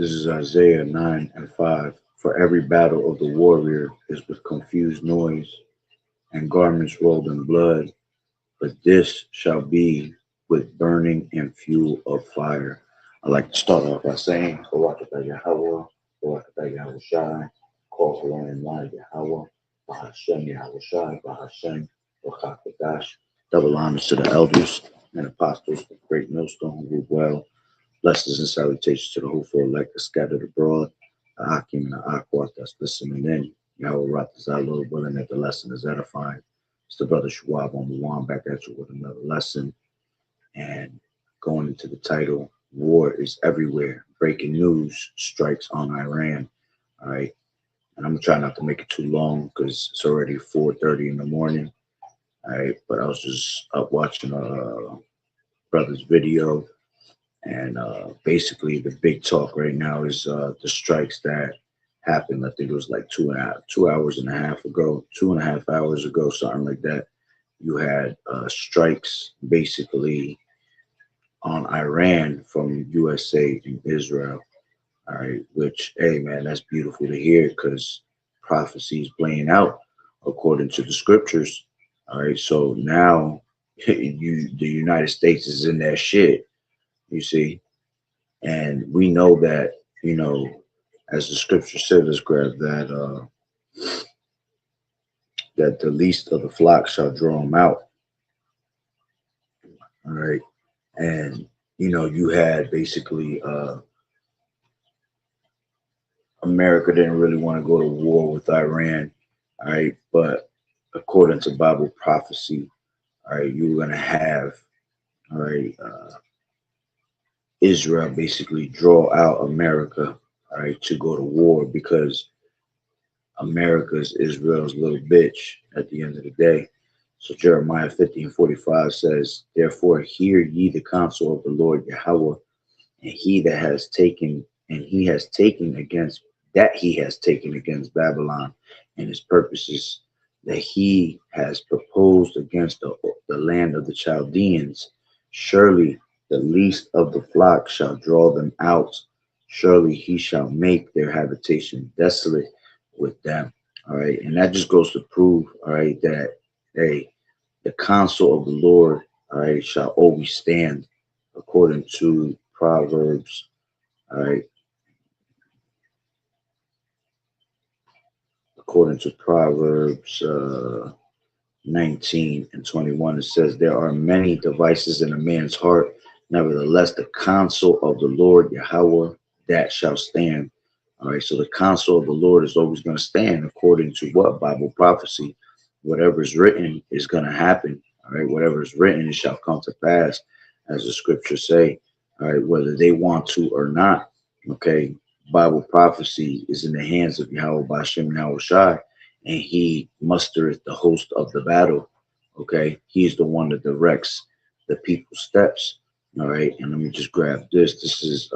This is Isaiah 9 and 5. For every battle of the warrior is with confused noise and garments rolled in blood, but this shall be with burning and fuel of fire. I like to start off by saying, Barakatah Yahweh, Barakatah Yahweh Shai, call for in line Yahweh, Bahashem Yahweh Shai, Bahashem, Bakakadash. Double honors to the elders and apostles of Great Millstone who rule well. Blessings and salutations to the hopeful elect that scattered abroad, the Akim and the Akwat that's listening in. Yahweh Rat is our Lord willing that the lesson is edifying. It's the brother Schwab on the one back at you with another lesson. And going into the title, War is Everywhere. Breaking news strikes on Iran. All right. And I'm gonna try not to make it too long because it's already 4:30 in the morning. All right. But I was just up watching a brother's video. And basically, the big talk right now is the strikes that happened. I think it was like 2 hours and a half ago, 2.5 hours ago, something like that. You had strikes basically on Iran from USA and Israel. All right, which, hey man, that's beautiful to hear because prophecy is playing out according to the scriptures. All right, so now the United States is in that shit. You see, and we know that, as the scripture said, let's grab that, that the least of the flock shall draw them out. All right. And, you had basically, America didn't really want to go to war with Iran. All right. But according to Bible prophecy, all right, you were going to have, all right, Israel basically draw out America, all right, to go to war because America's Israel's little bitch at the end of the day. So Jeremiah 50 and 45 says, therefore hear ye the counsel of the Lord Yahweh, and he has taken against Babylon and his purposes that he has proposed against the land of the Chaldeans. Surely the least of the flock shall draw them out. Surely he shall make their habitation desolate with them. All right. And that just goes to prove, all right, that, hey, the counsel of the Lord, all right, shall always stand according to Proverbs, all right, according to Proverbs 19 and 21. It says, there are many devices in a man's heart. Nevertheless, the counsel of the Lord Yahweh, that shall stand. All right, so the counsel of the Lord is always going to stand according to what? Bible prophecy. Whatever is written is going to happen. All right, whatever is written, it shall come to pass, as the scriptures say. All right, whether they want to or not. Okay, Bible prophecy is in the hands of Yahweh Bashem Yahweh Shai, and he mustereth the host of the battle. Okay, he's the one that directs the people's steps. All right, and let me just grab this. This is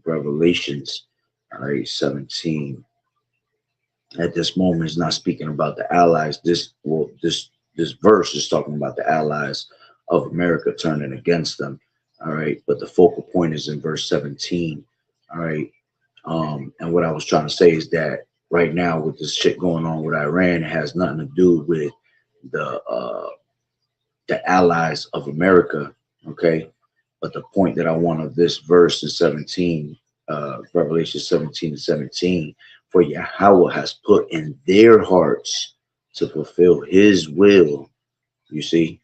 Revelations, all right, 17. At this moment, is not speaking about the allies. This verse is talking about the allies of America turning against them. All right, but the focal point is in verse 17. All right, and what I was trying to say is that right now, with this shit going on with Iran, it has nothing to do with the allies of America. Okay, but the point that I want of this verse in 17, Revelation 17 and 17, for Yahweh has put in their hearts to fulfill his will. You see,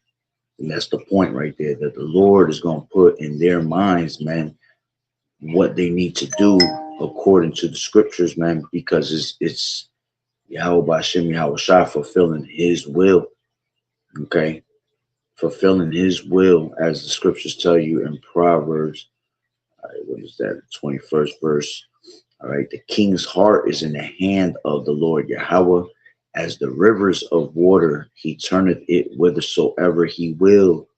and that's the point right there, that the Lord is going to put in their minds, man, what they need to do according to the scriptures, man, because it's Yahweh Bashem Yahweh Shai fulfilling his will. Okay, fulfilling his will, as the scriptures tell you in Proverbs. All right, what is that? The 21st verse. All right, the king's heart is in the hand of the Lord Yahweh. As the rivers of water, he turneth it whithersoever he will.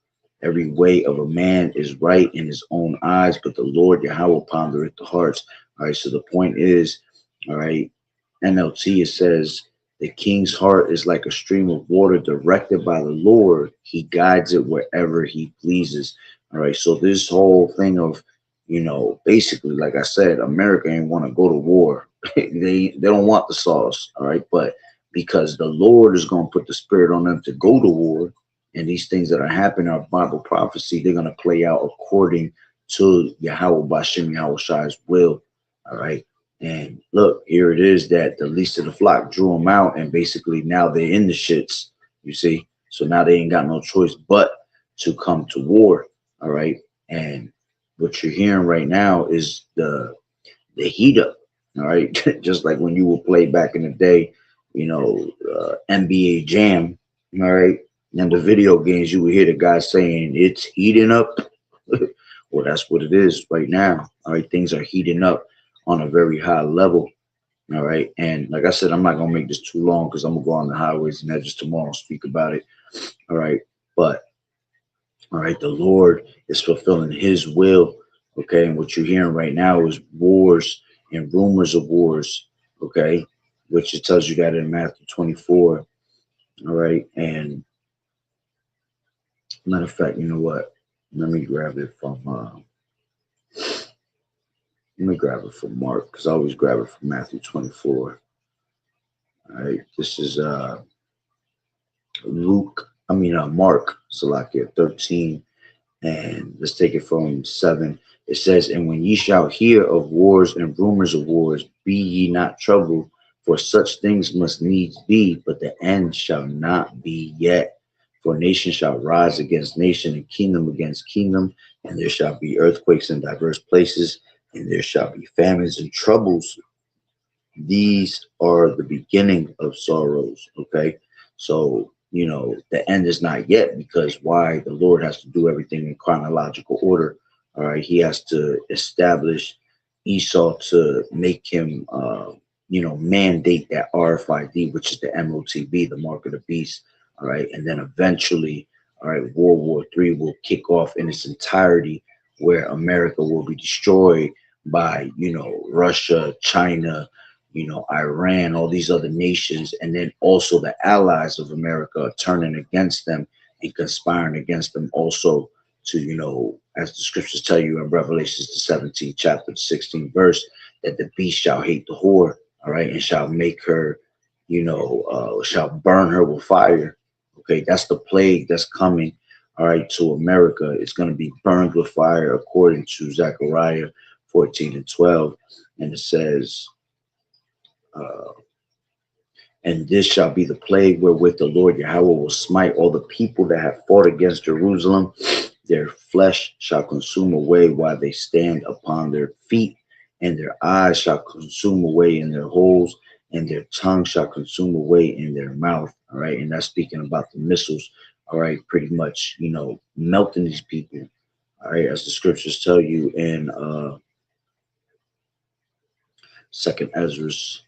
Every way of a man is right in his own eyes, but the Lord Yahweh pondereth the hearts. All right, so the point is, all right, NLT, it says, the king's heart is like a stream of water directed by the Lord. He guides it wherever he pleases. All right, so this whole thing of, basically, like I said, America ain't want to go to war. They don't want the sauce, all right. But because the Lord is going to put the spirit on them to go to war, and these things that are happening are Bible prophecy, they're going to play out according to Yahweh Bashem Yahweh Shai's will, all right. And look, here it is that the least of the flock drew them out, and basically now they're in the shits. You see, so now they ain't got no choice but to come to war, all right. And what you're hearing right now is the heat up. All right, just like when you would play back in the day, NBA Jam. All right, and the video games, you would hear the guy saying it's heating up. Well, that's what it is right now. All right, things are heating up on a very high level. All right, and like I said, I'm not gonna make this too long because I'm gonna go on the highways and edges tomorrow and speak about it. All right, but all right, the Lord is fulfilling his will. Okay, and what you're hearing right now is wars and rumors of wars. Okay, which it tells you that in Matthew 24. All right, and matter of fact, you know what? Let me grab it from Mark, because I always grab it from Matthew 24. All right, this is Mark Salakia 13. And let's take it from 7. It says, "And when ye shall hear of wars and rumors of wars, be ye not troubled, for such things must needs be, but the end shall not be yet. For nation shall rise against nation, and kingdom against kingdom, and there shall be earthquakes in diverse places, and there shall be famines and troubles. These are the beginning of sorrows." Okay, so the end is not yet, because why? The Lord has to do everything in chronological order. All right, he has to establish Esau to make him mandate that RFID, which is the MOTB, the mark of the beast. All right, and then eventually, all right, World War III will kick off in its entirety, where America will be destroyed by Russia, China, Iran, all these other nations, and then also the allies of America are turning against them and conspiring against them also to, as the scriptures tell you in Revelations, the 17th chapter, the 16th verse, that the beast shall hate the whore, all right, and shall make her, shall burn her with fire. Okay, that's the plague that's coming, all right, to America. It's going to be burned with fire according to Zechariah 14:12. And it says, uh, "And this shall be the plague wherewith the Lord Yahweh will smite all the people that have fought against Jerusalem. Their flesh shall consume away while they stand upon their feet, and their eyes shall consume away in their holes, and their tongue shall consume away in their mouth." All right, and that's speaking about the missiles. All right, pretty much, melting these people. All right, as the scriptures tell you in Second Ezra's.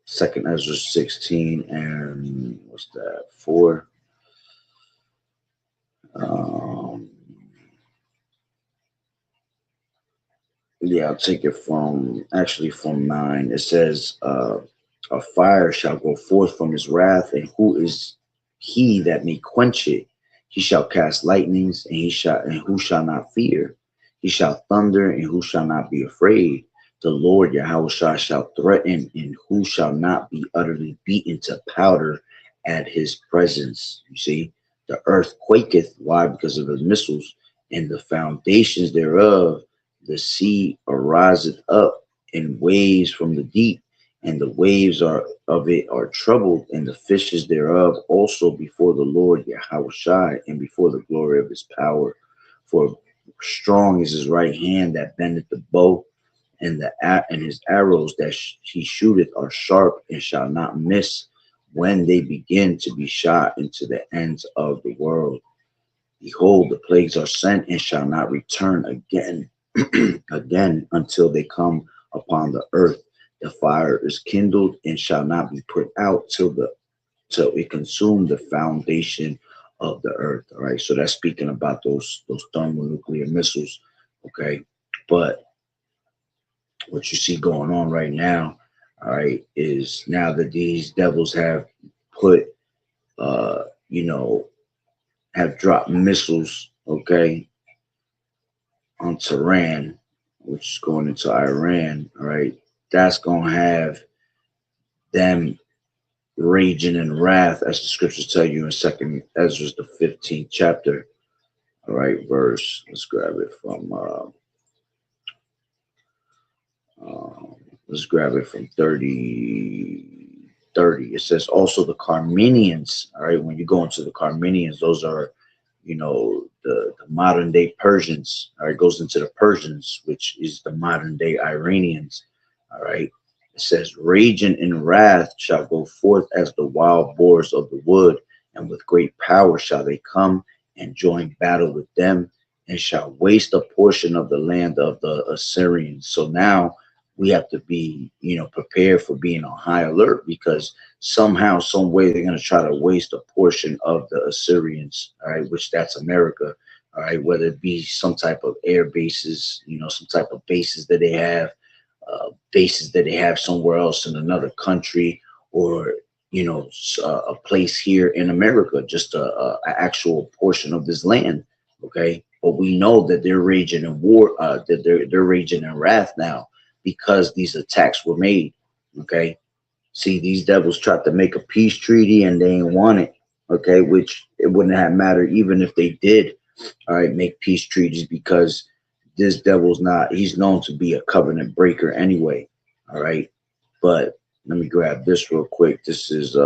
Second Ezra 16 and what's that? 4. Um, yeah, I'll take it from 9. It says, "A fire shall go forth from his wrath, and who is he that may quench it? He shall cast lightnings, and who shall not fear? He shall thunder, and who shall not be afraid? The Lord Yahweh shall threaten, and who shall not be utterly beaten to powder at his presence." You see, the earth quaketh. Why? Because of the missiles, and the foundations thereof. The sea ariseth up in waves from the deep, and the waves of it are troubled, and the fishes thereof also before the Lord Yahweh and before the glory of his power. For strong is his right hand that bendeth the bow, and his arrows that he shooteth are sharp and shall not miss when they begin to be shot into the ends of the world. Behold, the plagues are sent and shall not return again again until they come upon the earth. The fire is kindled and shall not be put out till it consume the foundation of the earth. All right, so that's speaking about those thermonuclear missiles. Okay, but what you see going on right now, all right, is now that these devils have put, uh, you know, have dropped missiles, okay, on Tehran, which is going into Iran, all right, that's going to have them raging in wrath, as the scriptures tell you in Second Ezra, the 15th chapter, all right, verse. Let's grab it from. Let's grab it from 30. It says also the Carmenians. All right, when you go into the Carmenians, those are, the modern day Persians. All right, it goes into the Persians, which is the modern day Iranians. All right, it says, raging in wrath shall go forth as the wild boars of the wood, and with great power shall they come and join battle with them, and shall waste a portion of the land of the Assyrians. So now we have to be, prepared for being on high alert, because somehow, some way, they're going to try to waste a portion of the Assyrians, all right, which that's America, all right, whether it be some type of air bases, some type of bases that they have, bases that they have somewhere else in another country, or a place here in America, just a actual portion of this land, okay. But we know that they're raging in war, that they're raging in wrath now, because these attacks were made. Okay. See, these devils tried to make a peace treaty and they ain't want it. Okay. Which it wouldn't have mattered even if they did, all right, make peace treaties, because this devil's not, he's known to be a covenant breaker anyway. All right. But let me grab this real quick. This is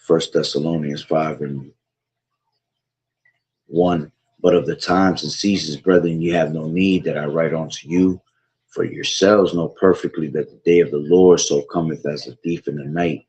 First Thessalonians 5:1. But of the times and seasons, brethren, you have no need that I write unto you. For yourselves know perfectly that the day of the Lord so cometh as a thief in the night.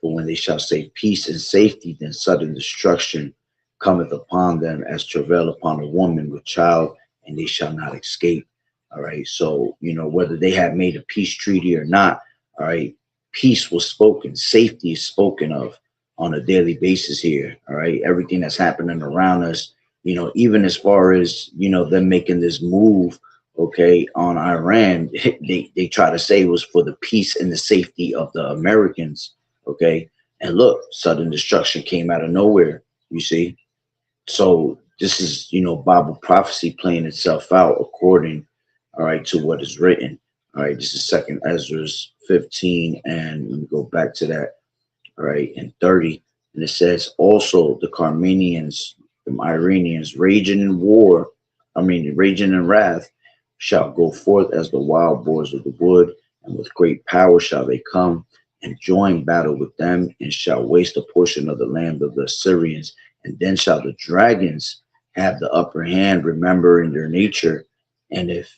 For when they shall say peace and safety, then sudden destruction cometh upon them as travail upon a woman with child, and they shall not escape. All right. So, whether they have made a peace treaty or not, all right, peace was spoken, safety is spoken of on a daily basis here. All right. Everything that's happening around us, even as far as, them making this move, okay, on Iran, they try to say it was for the peace and the safety of the Americans. Okay. And look, sudden destruction came out of nowhere, you see. So this is, Bible prophecy playing itself out according, all right, to what is written. All right, this is Second Ezra 15, and let me go back to that, all right, in 30. And it says, also the Carmenians, the Iranians, raging in war, raging in wrath, shall go forth as the wild boars of the wood, and with great power shall they come and join battle with them, and shall waste a portion of the land of the Assyrians. And then shall the dragons have the upper hand, remembering their nature. And if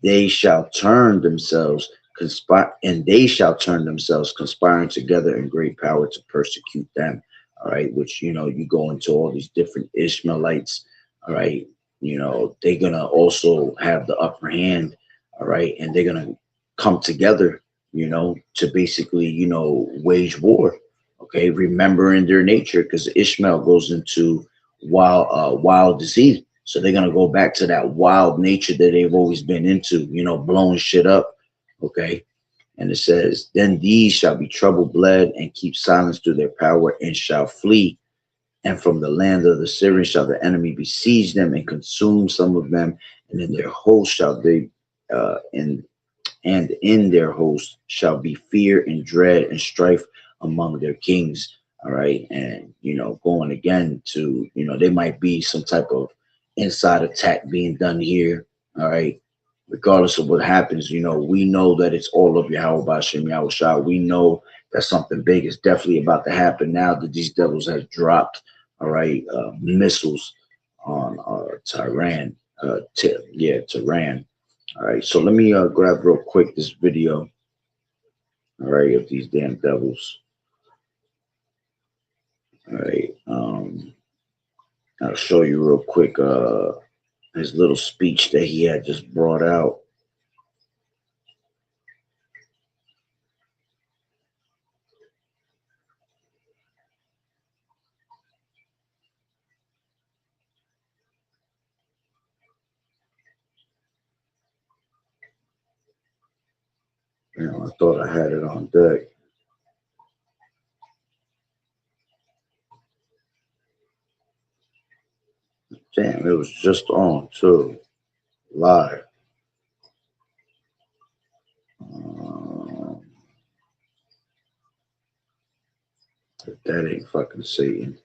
they shall turn themselves, conspiring together in great power to persecute them. All right, which, you go into all these different Ishmaelites. All right, they're gonna also have the upper hand. All right, and they're gonna come together, to basically, wage war. Okay, remembering their nature, because Ishmael goes into wild disease. So they're gonna go back to that wild nature that they've always been into, blowing shit up. Okay. And it says, then these shall be trouble bled and keep silence through their power, and shall flee. And from the land of the Syrians shall the enemy besiege them and consume some of them, and in their host shall they and in their host shall be fear and dread and strife among their kings. All right. And, going again to, there might be some type of inside attack being done here. All right. Regardless of what happens, we know that it's all of Yahweh Bashem Yahushua. We know that something big is definitely about to happen now that these devils have dropped, all right, missiles on Tehran. Tehran. All right, so let me grab real quick this video, all right, of these damn devils. All right, I'll show you real quick his little speech that he had just brought out. I thought I had it on deck. And it was just on too, live. Um, if that ain't fucking Satan.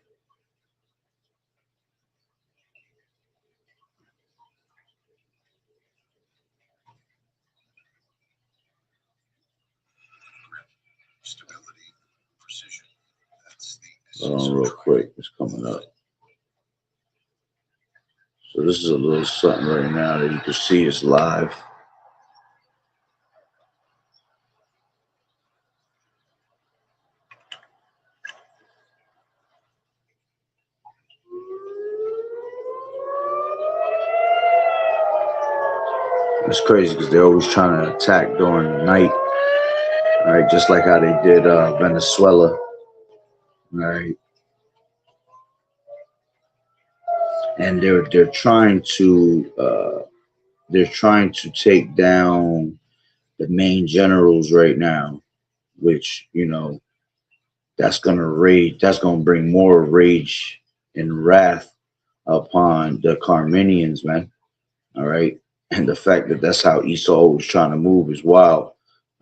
Stability, precision. That's the Hold on real quick. It's coming up. So this is a little something right now that you can see is live. It's crazy because they're always trying to attack during the night, all right? Just like how they did Venezuela, all right? And they're trying to take down the main generals right now, which that's gonna rage. That's gonna bring more rage and wrath upon the Carmenians, man. All right, and the fact that that's how Esau was trying to move is wild.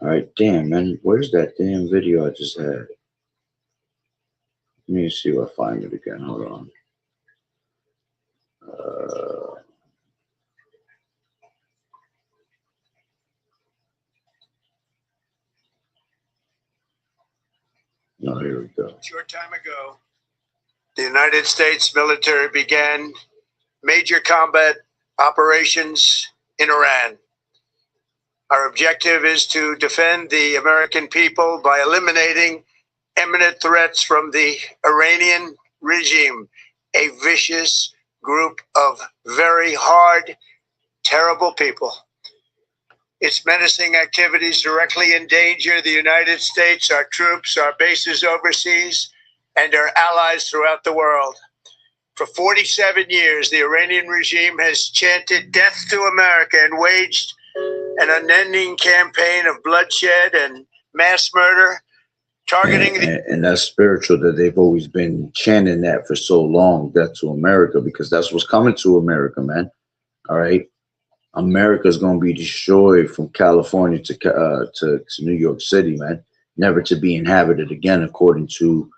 All right, damn man, where's that damn video I just had? Let me see if I find it again. Hold on. No, here we go. short time ago, the United States military began major combat operations in Iran. Our objective is to defend the American people by eliminating imminent threats from the Iranian regime, a vicious group of very hard, terrible people. Its menacing activities directly endanger the United States, our troops, our bases overseas, and our allies throughout the world. For 47 years, the Iranian regime has chanted death to America and waged an unending campaign of bloodshed and mass murder, targeting and that's spiritual that they've always been chanting that for so long, death to America, because that's what's coming to America, man. All right. America's going to be destroyed from California to New York City, man, never to be inhabited again, according to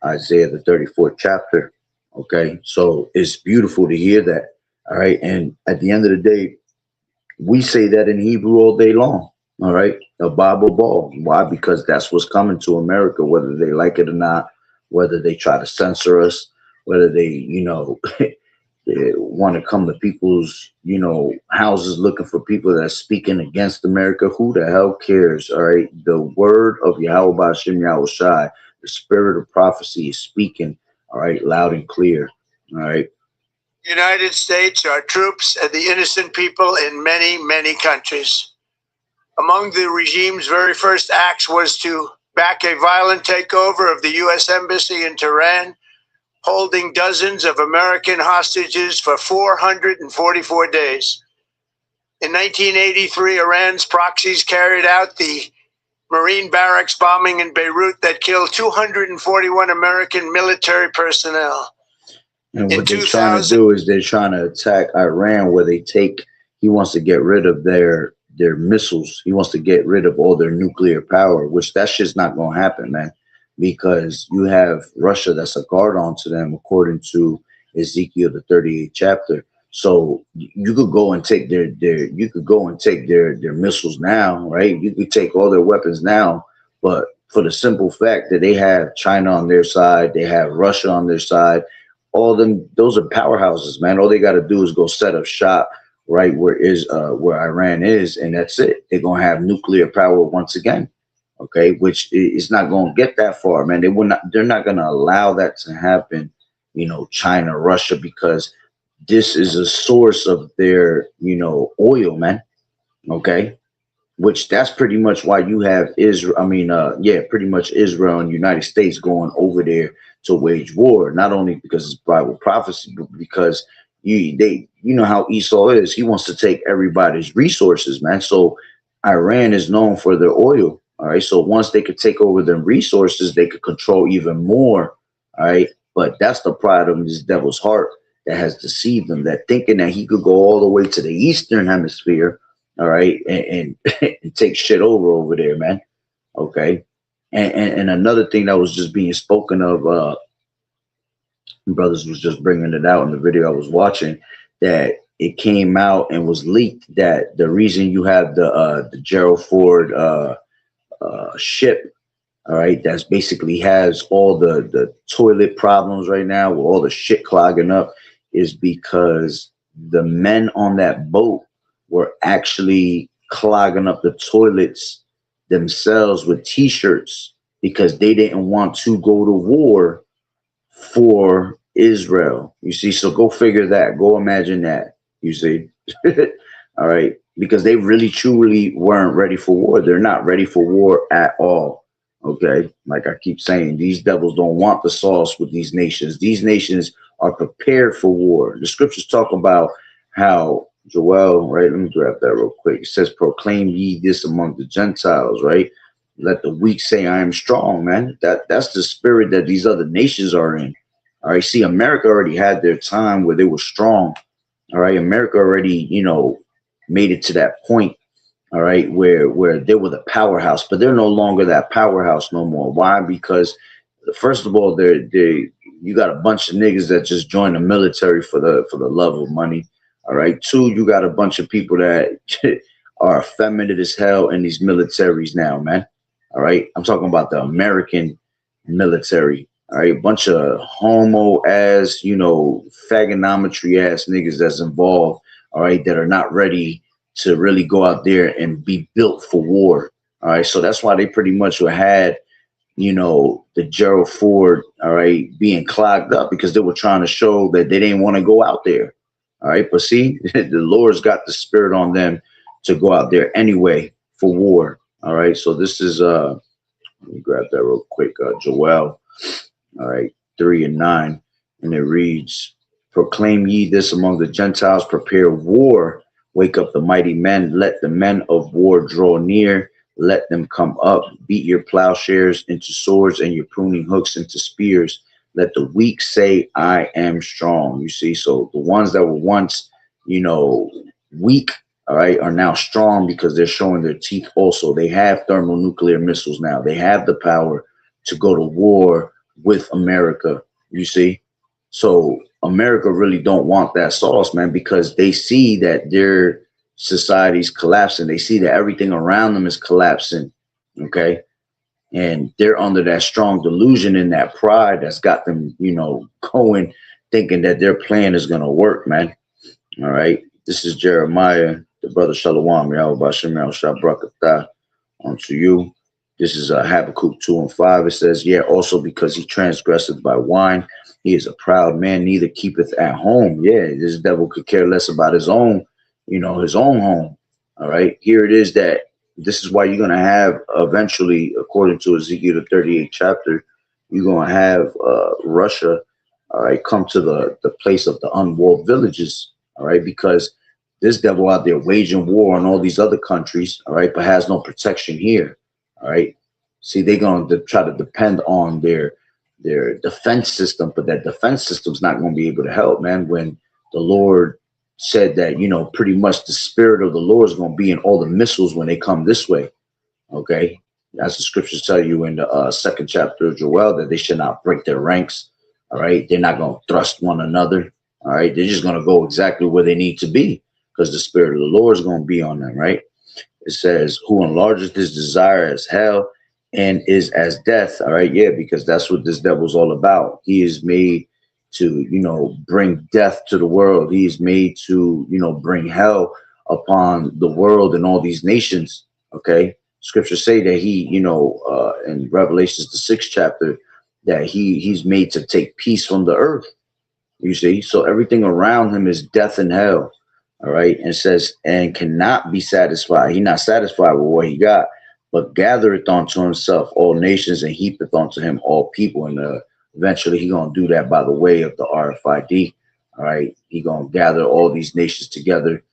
Isaiah the 34th chapter. Okay, so it's beautiful to hear that. All right, and at the end of the day, we say that in Hebrew all day long. All right, a Bible ball. Why? Because that's what's coming to America, whether they like it or not, whether they try to censor us, whether they, they want to come to people's, houses looking for people that are speaking against America. Who the hell cares? All right. The word of Yahweh Ba'Shem Yahweh Shai, the spirit of prophecy is speaking, all right, loud and clear. All right. United States, our troops, and the innocent people in many, many countries. Among the regime's very first acts was to back a violent takeover of the U.S. Embassy in Tehran, holding dozens of American hostages for 444 days. In 1983, Iran's proxies carried out the Marine barracks bombing in Beirut that killed 241 American military personnel. And what they're trying to do is they're trying to attack Iran, where he wants to get rid of their missiles. He wants to get rid of all their nuclear power, which that shit's not going to happen, man. Because you have Russia that's a guard onto them, according to Ezekiel the 38th chapter. So you could go and take their missiles now, right? You could take all their weapons now, but for the simple fact that they have China on their side, they have Russia on their side, all them, those are powerhouses, man. All they got to do is go set up shop right where Iran is, and that's it. They're gonna have nuclear power once again. Okay, which is not going to get that far, man. They're not going to allow that to happen, China, Russia, because this is a source of their, oil, man. Okay, which that's pretty much why you have Israel. Pretty much Israel and United States going over there to wage war, not only because it's Bible prophecy, but because you know how Esau is. He wants to take everybody's resources, man. So Iran is known for their oil. All right. So once they could take over the resources, they could control even more. All right. But that's the pride of this devil's heart. that has deceived them, that thinking that he could go all the way to the Eastern Hemisphere, all right, and take shit over there, man. Okay. And another thing that was just being spoken of, brothers was just bringing it out in the video I was watching, that it came out and was leaked that the reason you have the Gerald Ford ship, all right, that's basically has all the toilet problems right now with all the shit clogging up, is because the men on that boat were actually clogging up the toilets themselves with t-shirts because they didn't want to go to war for Israel. You see, so go figure that. Go imagine that. You see. All right. Because they really truly weren't ready for war. They're not ready for war at all. Okay. Like I keep saying, these devils don't want the sauce with these nations. These nations are prepared for war. The scriptures talk about how Joel, right? Let me grab that real quick. It says, proclaim ye this among the Gentiles, right? Let the weak say I am strong, man. That's the spirit that these other nations are in. All right. See, America already had their time where they were strong. All right. America already, made it to that point. All right. Where they were the powerhouse, but they're no longer that powerhouse no more. Why? Because first of all, you got a bunch of niggas that just joined the military for the love of money. All right. Two, you got a bunch of people that are effeminate as hell in these militaries now, man. All right. I'm talking about the American military. All right. A bunch of homo ass, fagonometry ass niggas that's involved. All right. That are not ready to really go out there and be built for war. All right. So that's why they pretty much had, the Gerald Ford, all right, being clogged up because they were trying to show that they didn't want to go out there. All right. But see, the Lord's got the spirit on them to go out there anyway for war. All right. So this is, let me grab that real quick. Joel, all right, 3:9. And it reads, proclaim ye this among the Gentiles, prepare war, wake up the mighty men, let the men of war draw near, let them come up, beat your plowshares into swords and your pruning hooks into spears. Let the weak say, I am strong. You see, so the ones that were once, weak, all right, are now strong because they're showing their teeth also. They have thermonuclear missiles now. They have the power to go to war with America, you see. So America really don't want that sauce, man, because they see that their society's collapsing. They see that everything around them is collapsing, okay? And they're under that strong delusion and that pride that's got them, going, thinking that their plan is going to work, man. All right. This is Jeremiah, the brother Shalom, Yahweh Shemel Shabrakatah, unto you. This is Habakkuk 2:5. It says, yeah, also because he transgresseth by wine, he is a proud man, neither keepeth at home. Yeah, this devil could care less about his own, his own home. All right. Here it is that this is why you're going to have eventually, according to Ezekiel the 38th chapter, you're going to have Russia, all right, come to the place of the unwalled villages, all right, because this devil out there waging war on all these other countries, all right, but has no protection here, all right. See, they're going to try to depend on their defense system, but that defense system's not going to be able to help, man, when the Lord said that, pretty much the spirit of the Lord is going to be in all the missiles when they come this way. Okay. As the scriptures tell you in the second chapter of Joel, that they should not break their ranks. All right. They're not going to thrust one another. All right. They're just going to go exactly where they need to be because the spirit of the Lord is going to be on them. Right. It says, who enlarges his desire as hell and is as death. All right. Yeah. Because that's what this devil's all about. He is made to, bring death to the world. He is made to, bring hell upon the world and all these nations. Okay. Scriptures say that he, in Revelations, the 6th chapter, that he's made to take peace from the earth. You see, so everything around him is death and hell. All right. And it says, and cannot be satisfied. He's not satisfied with what he got, but gathereth unto himself all nations and heapeth unto him all people. And eventually he going to do that by the way of the RFID. All right. He going to gather all these nations together,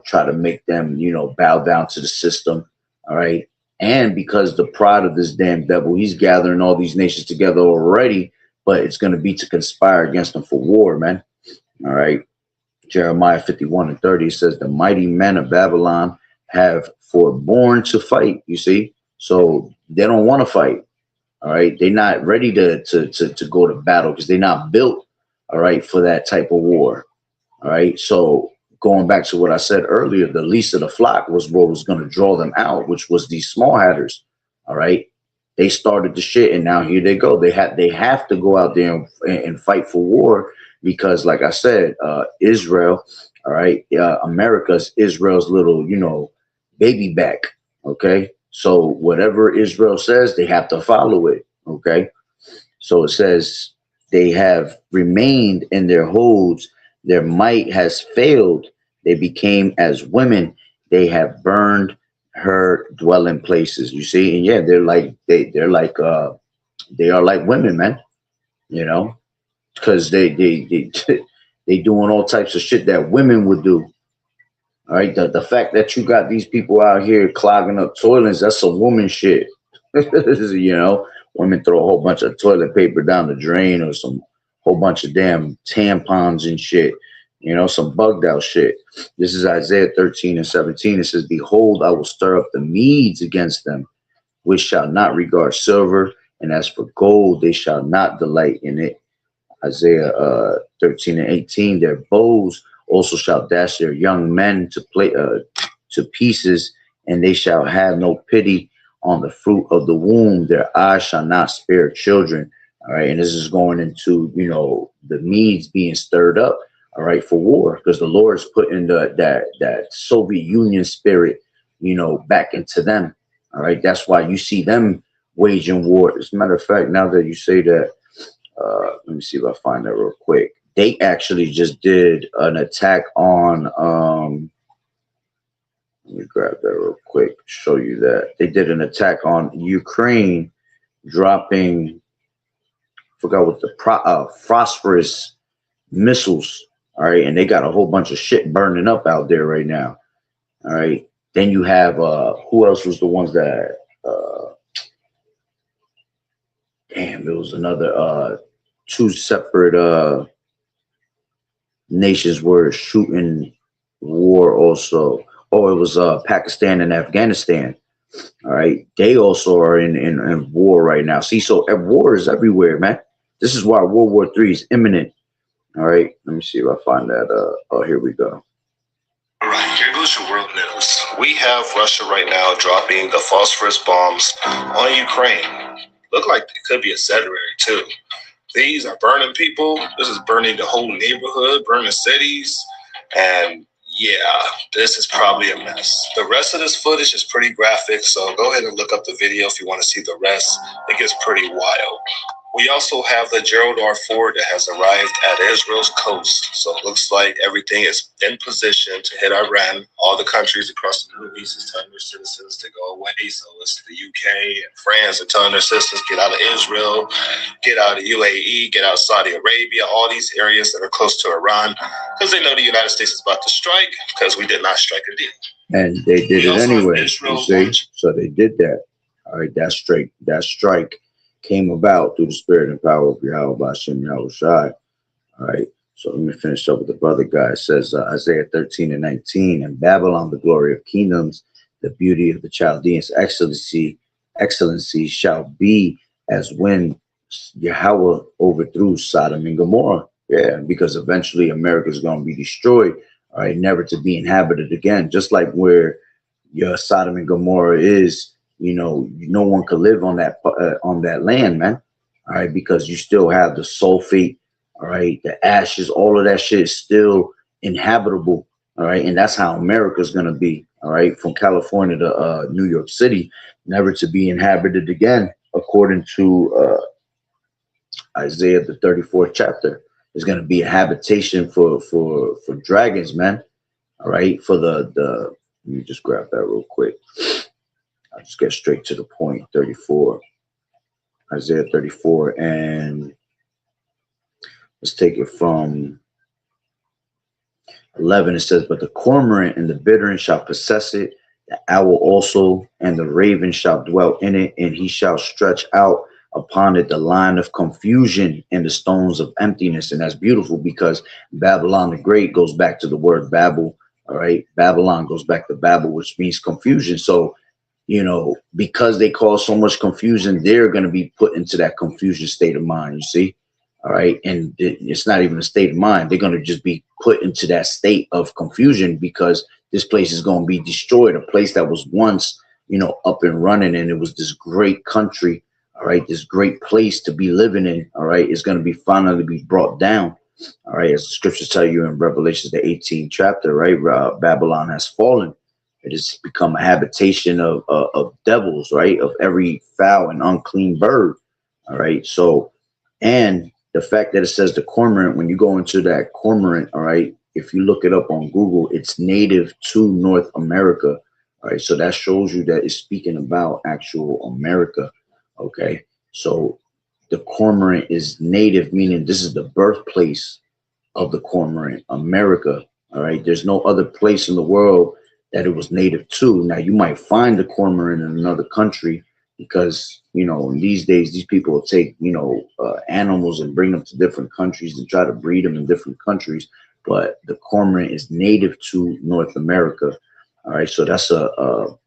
try to make them, bow down to the system. All right. And because the pride of this damn devil, he's gathering all these nations together already, but it's going to be to conspire against them for war, man. All right. Jeremiah 51:30 says, the mighty men of Babylon have forborne to fight. You see? So they don't want to fight. All right. They're not ready to go to battle because they're not built, all right, for that type of war. All right. So going back to what I said earlier, the least of the flock was what was going to draw them out, which was these small hatters. All right. They started the shit, and now here they go. They have to go out there and fight for war because, like I said, Israel, all right, America's Israel's little, baby back. Okay. So whatever Israel says, they have to follow it. Okay. So it says they have remained in their holds. Their might has failed. They became as women. They have burned her dwelling places. You see, and yeah, they're like they are like women, man. Because they doing all types of shit that women would do. All right, the fact that you got these people out here clogging up toilets, that's some woman shit. Women throw a whole bunch of toilet paper down the drain or some whole bunch of damn tampons and shit. Some bugged out shit. This is Isaiah 13:17. It says, behold, I will stir up the Medes against them, which shall not regard silver, and as for gold, they shall not delight in it. Isaiah 13:18. Their bows also shall dash their young men to pieces, and they shall have no pity on the fruit of the womb. Their eyes shall not spare children. All right, and this is going into the Medes being stirred up. All right, for war, because the Lord is putting that Soviet Union spirit, back into them. All right, that's why you see them waging war. As a matter of fact, now that you say that, let me see if I find that real quick. They actually just did an attack on. Let me grab that real quick. Show you that they did an attack on Ukraine, dropping. Forgot what the phosphorus missiles. All right, and they got a whole bunch of shit burning up out there right now. All right, then you have who else was the ones that? Damn, it was another two separate nations were shooting war also. Oh, it was Pakistan and Afghanistan. All right, they also are in war right now. See, so war is everywhere, man. This is why World War III is imminent. All right, let me see if I find that. Oh, here we go. All right, here goes your world news. We have Russia right now dropping the phosphorus bombs on Ukraine. Look like it could be a Saturday too. These are burning people. This is burning the whole neighborhood, burning cities. And yeah, this is probably a mess. The rest of this footage is pretty graphic, so go ahead and look up the video if you want to see the rest. It gets pretty wild. We also have the Gerald R. Ford that has arrived at Israel's coast. So it looks like everything is in position to hit Iran. All the countries across the Middle East is telling their citizens to go away. So it's the UK and France are telling their citizens get out of Israel, get out of UAE, get out of Saudi Arabia, all these areas that are close to Iran, because they know the United States is about to strike because we did not strike a deal. And they did it anyway, you see? So they did that. All right, that strike came about through the spirit and power of Yahweh B'Shem Yahweh Shai. All right. So let me finish up with the brother guy. It says Isaiah 13:19, and Babylon, the glory of kingdoms, the beauty of the Chaldeans, excellency shall be as when Yahweh overthrew Sodom and Gomorrah. Yeah, because eventually America is going to be destroyed. All right, never to be inhabited again. Just like where your Sodom and Gomorrah is. No one could live on that land, man. All right, because you still have the sulfate, all right, the ashes, all of that shit is still inhabitable, all right, and that's how America's gonna be, all right, from California to New York City, never to be inhabited again, according to Isaiah the 34th chapter. There's gonna be a habitation for dragons, man. All right, for the let me just grab that real quick. I'll just get straight to the point. 34, Isaiah 34, and let's take it from 11. It says, but the cormorant and the bittern shall possess it, the owl also and the raven shall dwell in it, and he shall stretch out upon it the line of confusion and the stones of emptiness. And that's beautiful because Babylon the Great goes back to the word Babel. All right. Babylon goes back to Babel, which means confusion. So, you know, because they cause so much confusion, they're going to be put into that confusion state of mind, you see? All right. And it's not even a state of mind. They're going to just be put into that state of confusion because this place is going to be destroyed. A place that was once, you know, up and running, and it was this great country. All right. This great place to be living in. All right. Is going to be finally be brought down. All right. As the scriptures tell you in Revelation, the 18th chapter, right? Babylon has fallen. It has become a habitation of devils, right? Of every foul and unclean bird. All right. So, and the fact that it says the cormorant, when you go into that cormorant, all right, if you look it up on Google, it's native to North America. All right. So that shows you that it's speaking about actual America. Okay. So the cormorant is native, meaning this is the birthplace of the cormorant, America. All right. There's no other place in the world that it was native to. Now, you might find the cormorant in another country because, you know, in these days, these people will take, you know, animals and bring them to different countries and try to breed them in different countries. But the cormorant is native to North America. All right. So that's a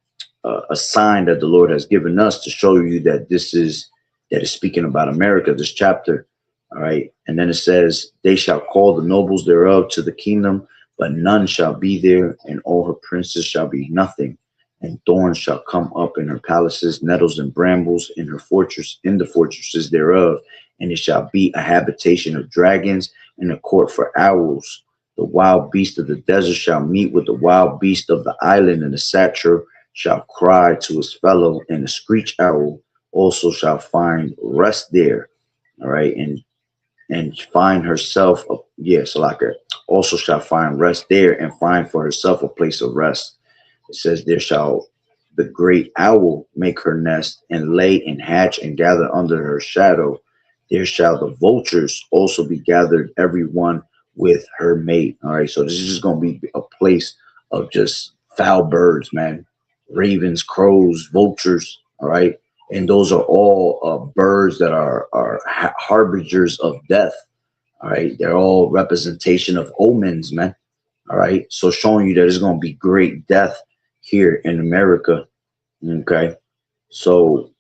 sign that the Lord has given us to show you that this is speaking about America, this chapter. All right. And then it says, they shall call the nobles thereof to the kingdom, but none shall be there, and all her princes shall be nothing. And thorns shall come up in her palaces, nettles and brambles in her fortress, in the fortresses thereof. And it shall be a habitation of dragons and a court for owls. The wild beast of the desert shall meet with the wild beast of the island, and the satrap shall cry to his fellow, and the screech owl also shall find rest there. All right. And find herself, also shall find rest there, and find for herself a place of rest. It says, there shall the great owl make her nest, and lay and hatch and gather under her shadow. There shall the vultures also be gathered, every one with her mate. All right. So this is just going to be a place of just foul birds, man. Ravens, crows, vultures. All right. And those are all birds that are harbingers of death. All right. They're all representation of omens, man. All right. So showing you that it's going to be great death here in America. Okay. So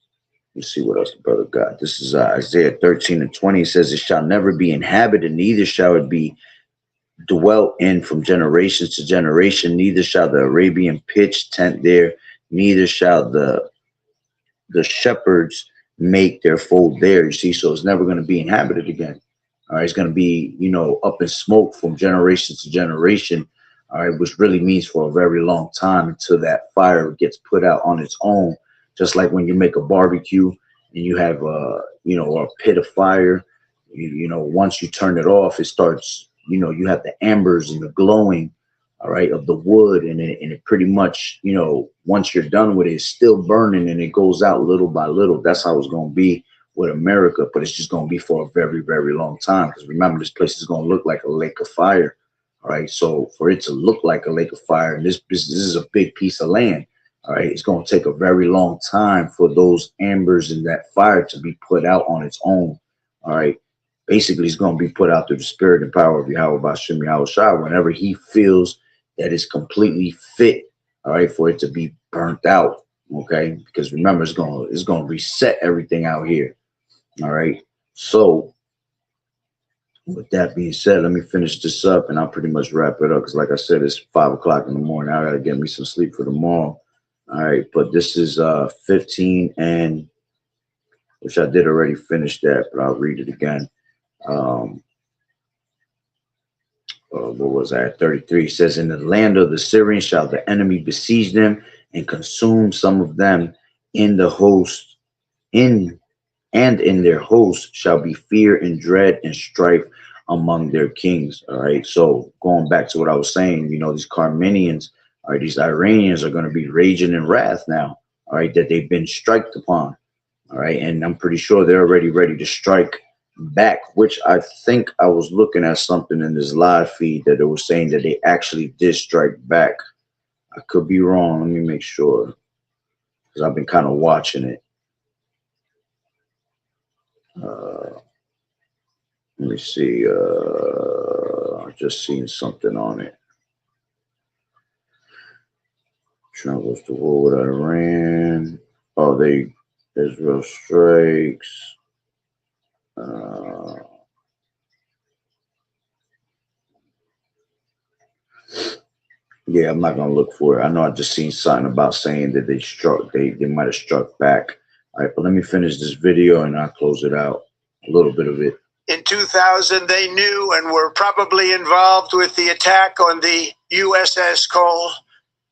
let's see what else the brother got. This is Isaiah 13:20. It says, it shall never be inhabited, neither shall it be dwelt in from generation to generation. Neither shall the Arabian pitch tent there, neither shall the shepherds make their fold there. You see, so it's never going to be inhabited again. All right, it's going to be, you know, up in smoke from generation to generation. All right, which really means for a very long time until that fire gets put out on its own. Just like when you make a barbecue and you have you know, a pit of fire, you know, once you turn it off, it starts, you know, you have the embers and the glowing, all right, of the wood, and it pretty much, you know, once you're done with it, it's still burning and it goes out little by little. That's how it's going to be with America, but it's just going to be for a very, very long time. Because remember, this place is going to look like a lake of fire. All right. So for it to look like a lake of fire, and this is a big piece of land. All right. It's going to take a very long time for those embers and that fire to be put out on its own. All right. Basically, it's going to be put out through the spirit and power of Yahweh Bashim Yahushua whenever he feels that it's completely fit. All right. For it to be burnt out. Okay. Because remember, it's going to reset everything out here. All right. So with that being said, let me finish this up and I'll pretty much wrap it up. Because like I said, it's 5 o'clock in the morning. I got to get me some sleep for tomorrow. All right. But this is 15 and which I did already finish that, but I'll read it again. What was that? 33 says, in the land of the Syrians shall the enemy besiege them and consume some of them in the host in their host shall be fear and dread and strife among their kings. All right. So going back to what I was saying, you know, these Carmenians, all right, these Iranians are going to be raging in wrath now. All right, that they've been striked upon. All right. And I'm pretty sure they're already ready to strike back, which I think I was looking at something in this live feed that it was saying that they actually did strike back. I could be wrong. Let me make sure, because I've been kind of watching it. Let me see. I just seen something on it. Trump goes to war with Iran. Oh, Israel strikes. Yeah, I'm not gonna look for it. I know I just seen something about saying that they might have struck back. All right, but let me finish this video and I'll close it out. A little bit of it. In 2000, they knew and were probably involved with the attack on the USS Cole.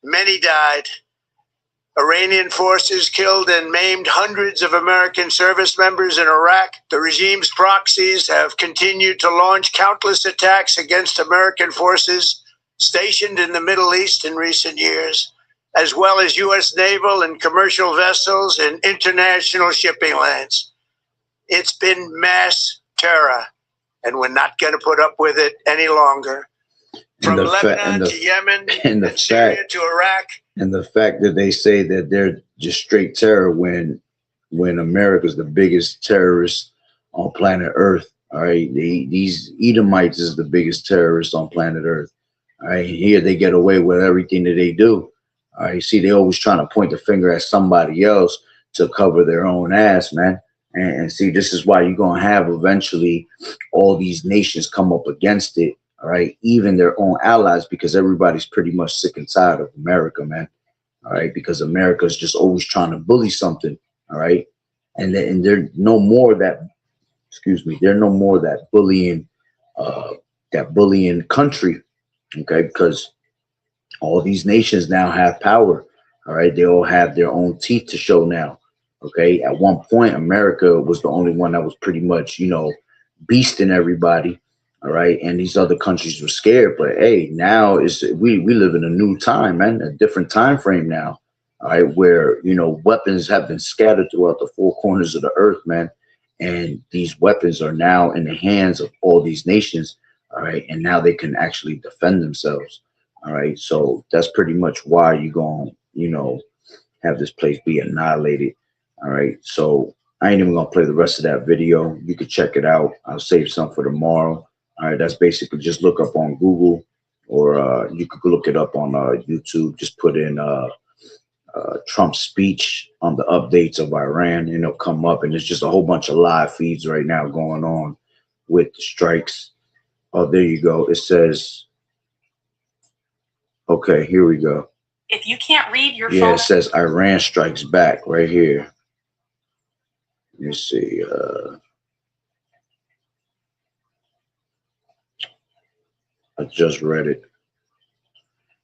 Many died. Iranian forces killed and maimed hundreds of American service members in Iraq. The regime's proxies have continued to launch countless attacks against American forces stationed in the Middle East in recent years, as well as U.S. naval and commercial vessels and international shipping lanes. It's been mass terror, and we're not going to put up with it any longer. From Lebanon to Yemen and Syria to Iraq. And the fact that they say that they're just straight terror when America's the biggest terrorist on planet Earth. All right, these Edomites is the biggest terrorists on planet Earth. All right, here they get away with everything that they do. All right, see, they always trying to point the finger at somebody else to cover their own ass, man. And see, this is why you're going to have eventually all these nations come up against it, all right, even their own allies, because everybody's pretty much sick and tired of America, man, all right, because America is just always trying to bully something, all right, and they're no more that, they're no more that bullying country, okay, because all these nations now have power, all right, they all have their own teeth to show now. Okay, at one point, America was the only one that was pretty much, beasting everybody. All right, and these other countries were scared. But hey, now we live in a new time, man, a different time frame now. All right, where weapons have been scattered throughout the four corners of the earth, man, and these weapons are now in the hands of all these nations. All right, and now they can actually defend themselves. All right, so that's pretty much why you're going, have this place be annihilated. All right, so I ain't even gonna play the rest of that video. You can check it out. I'll save some for tomorrow. All right, that's basically just look up on Google, or you could look it up on YouTube. Just put in Trump's speech on the updates of Iran, and it'll come up. And there's just a whole bunch of live feeds right now going on with the strikes. Oh, there you go. It says, okay, here we go. If you can't read your phone, yeah, it says Iran strikes back right here. Let me see. I just read it.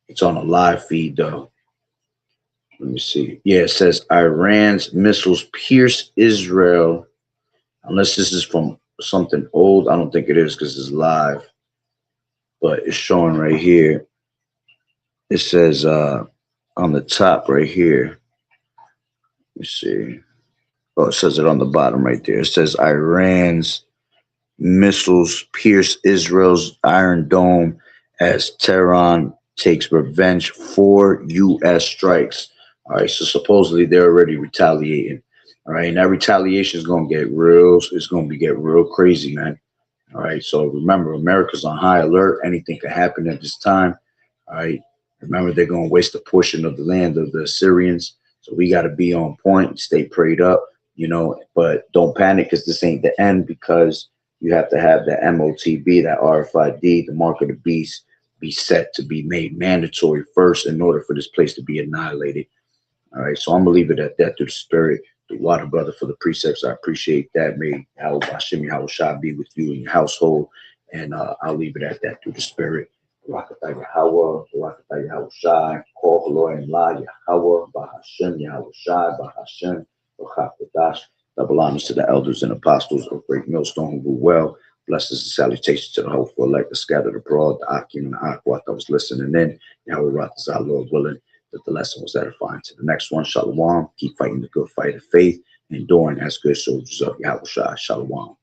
It's on a live feed, though. Let me see. Yeah, it says Iran's missiles pierce Israel. Unless this is from something old. I don't think it is because it's live. But it's showing right here. It says on the top right here. Let me see. Oh, it says it on the bottom right there. It says Iran's missiles pierce Israel's Iron Dome as Tehran takes revenge for U.S. strikes. All right, so supposedly they're already retaliating. All right, and that retaliation is going to get real. It's going to get real crazy, man. All right, so remember, America's on high alert. Anything can happen at this time. All right, remember, they're going to waste a portion of the land of the Assyrians. So we got to be on point, stay prayed up. But don't panic because this ain't the end, because you have to have that MOTB, that RFID, the mark of the beast, be set to be made mandatory first in order for this place to be annihilated. All right, so I'm going to leave it at that through the spirit. The water brother for the precepts, I appreciate that. May Hashem Yahushua be with you and your household. And I'll leave it at that through the spirit. Barakatah Yahweh, Barakatah Yahushua, Kol Haloi and La Yahweh, Bahashem Yahushua, Bahashem. Double honors to the elders and apostles of Great Millstone who well. Blessings and salutations to the hopeful elect, the scattered abroad, the Akim and the Aquat that was listening in. Yahweh Ratazah, Lord willing, that the lesson was edifying. To the next one, Shalom. Keep fighting the good fight of faith, enduring as good soldiers of Yahushua. Shalom.